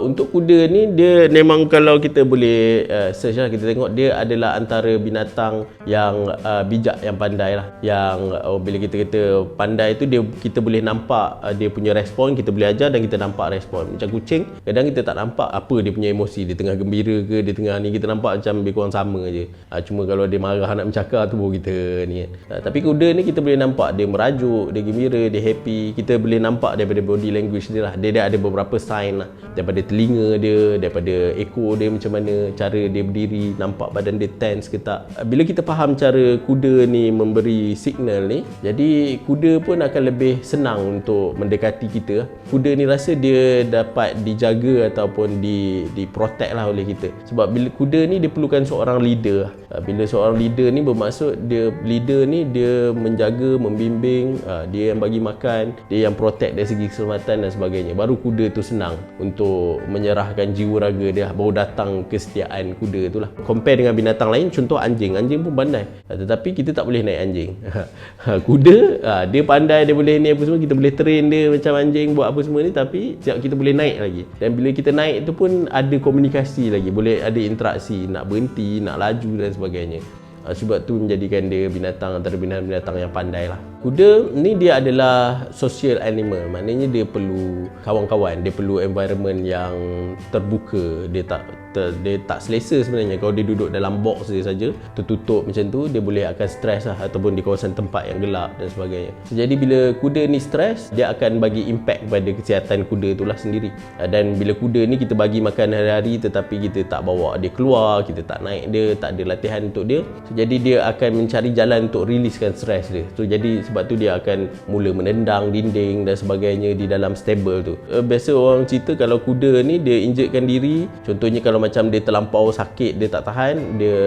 Untuk kuda ni dia memang kalau kita boleh search lah, kita tengok dia adalah antara binatang yang bijak, yang pandai lah. Yang bila kita kata pandai tu dia, kita boleh nampak dia punya respon, kita boleh ajar dan kita nampak respon. Macam kucing, kadang kita tak nampak apa dia punya emosi, dia tengah gembira ke, dia tengah ni, kita nampak macam lebih kurang sama je. Cuma kalau dia marah nak mencakar tu baru kita ni kan. Tapi kuda ni kita boleh nampak dia merajuk, dia gembira, dia happy. Kita boleh nampak daripada body language dia lah. Dia ada beberapa sign lah, daripada telinga dia, daripada ekor dia macam mana, cara dia berdiri, nampak badan dia tense ke tak. Bila kita faham cara kuda ni memberi signal ni, jadi kuda pun akan lebih senang untuk mendekati kita. Kuda ni rasa dia dapat dijaga ataupun di protect lah oleh kita. Sebab bila kuda ni dia perlukan seorang leader. Bila seorang leader ni bermaksud dia leader ni dia menjaga, membimbing, dia yang bagi makan, dia yang protect dari segi keselamatan dan sebagainya. Baru kuda tu senang untuk menyerahkan jiwa raga dia, baru datang kesetiaan kuda tu lah. Compare dengan binatang lain, contoh anjing pun pandai, tetapi kita tak boleh naik anjing. Kuda dia pandai, dia boleh ni apa semua, kita boleh train dia macam anjing buat apa semua ni, tapi kita boleh naik lagi. Dan bila kita naik tu pun ada komunikasi lagi, boleh ada interaksi, nak berhenti, nak laju dan sebagainya. Sebab tu menjadikan dia binatang antara binatang yang pandai lah. Kuda ni dia adalah social animal, maknanya dia perlu kawan-kawan, dia perlu environment yang terbuka. Dia tak selesa sebenarnya kalau dia duduk dalam box dia saja, tertutup macam tu, dia boleh akan stres lah, ataupun di kawasan tempat yang gelap dan sebagainya. Jadi bila kuda ni stres, dia akan bagi impact kepada kesihatan kuda tu lah sendiri. Dan bila kuda ni kita bagi makan hari-hari tetapi kita tak bawa dia keluar, kita tak naik dia, tak ada latihan untuk dia, jadi dia akan mencari jalan untuk releasekan stres dia. Jadi sebab tu dia akan mula menendang dinding dan sebagainya di dalam stable tu. Biasa orang cerita kalau kuda ni dia injekkan diri, contohnya kalau macam dia terlampau sakit, dia tak tahan, dia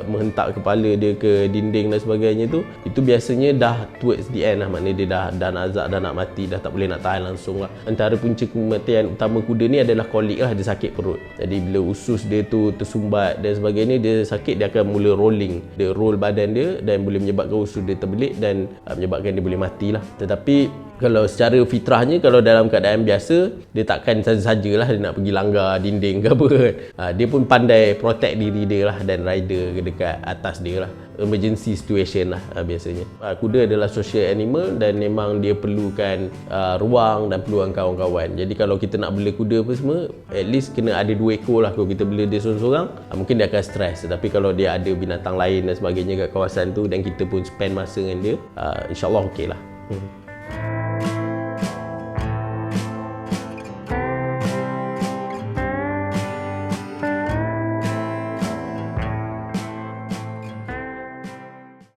menghentak kepala dia ke dinding dan sebagainya tu, itu biasanya dah towards the end lah, maknanya dia dah nazak, dah nak mati, dah tak boleh nak tahan langsung lah. Antara punca kematian utama kuda ni adalah kolik lah, dia sakit perut. Jadi bila usus dia tu tersumbat dan sebagainya, dia sakit, dia akan mula rolling, dia roll badan dia dan boleh menyebabkan usus dia terbelit dan menyebabkan dia boleh mati lah. Tetapi kalau secara fitrahnya, kalau dalam keadaan biasa, dia takkan saja-sajalah dia nak pergi langgar dinding ke apa kan. Dia pun pandai protect diri dia lah dan rider dekat atas dia lah. Emergency situation lah biasanya. Kuda adalah social animal dan memang dia perlukan ruang dan perlukan kawan-kawan. Jadi kalau kita nak bela kuda apa semua, at least kena ada 2 ekor lah. Kalau kita bela dia seorang-seorang, mungkin dia akan stres. Tapi kalau dia ada binatang lain dan sebagainya kat kawasan tu dan kita pun spend masa dengan dia, insyaAllah okey lah.